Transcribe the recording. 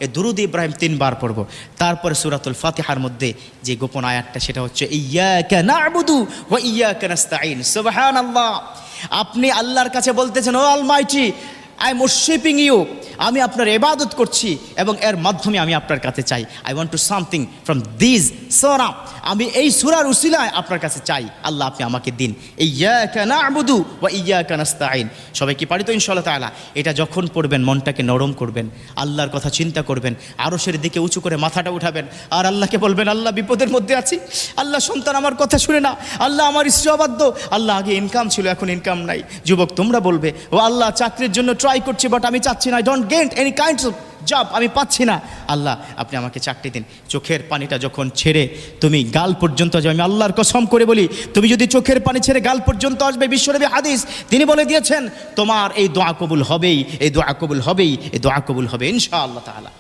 এই দুরূদ ইব্রাহিম 3 বার পড়ব। তারপরে সূরাতুল ফাতিহার মধ্যে যে গোপন আয়াতটা সেটা হচ্ছে ইয়্যাকা না'বুদু ওয়া ইয়্যাকা নাস্তাঈন। সুবহানাল্লাহ, আপনি আল্লাহর কাছে বলতেছেন, O almighty, I am worshipping you, আমি আপনার ইবাদত করছি এবং এর মাধ্যমে আমি আপনার কাছে চাই, I want to something from this সূরা, আমি এই সূরার উসিলায় আপনার কাছে চাই, আল্লাহ আপনি আমাকে দিন। ইয়্যাকা না'বুদু ওয়া ইয়্যাকা নাস্তাঈন। সবাই কি পারি তো ইনশাআল্লাহ তাআলা? এটা যখন পড়বেন মনটাকে নরম করবেন, আল্লাহর কথা চিন্তা করবেন, আরশের দিকে উঁচু করে মাথাটা উঠাবেন আর আল্লাহকে বলবেন, আল্লাহ বিপদের মধ্যে আছি, আল্লাহ সন্তান আমার কথা শুনে না, আল্লাহ আমার স্ত্রী অবাধ্য, আল্লাহ আগে ইনকাম ছিল এখন ইনকাম নাই। যুবক তোমরা বলবে, ও আল্লাহ চাকরির জন্য ট্রাই করছি বাট আমি চাচ্ছি না, I don't get any kinds of job, আমি পাচ্ছি না, আল্লাহ আপনি আমাকে চাকরি দিন। চোখের পানিটা যখন ছেড়ে তুমি গাল পর্যন্ত যাবে, আমি আল্লাহর কসম করে বলি, তুমি যদি চোখের পানি ছেড়ে গাল পর্যন্ত আসবে, বিশ্বনবী হাদিস তিনি বলে দিয়েছেন তোমার এই দোয়া কবুল হবেই, এই দোয়া কবুল হবেই, এই দোয়া কবুল হবে ইনশাআল্লাহ তাআলা।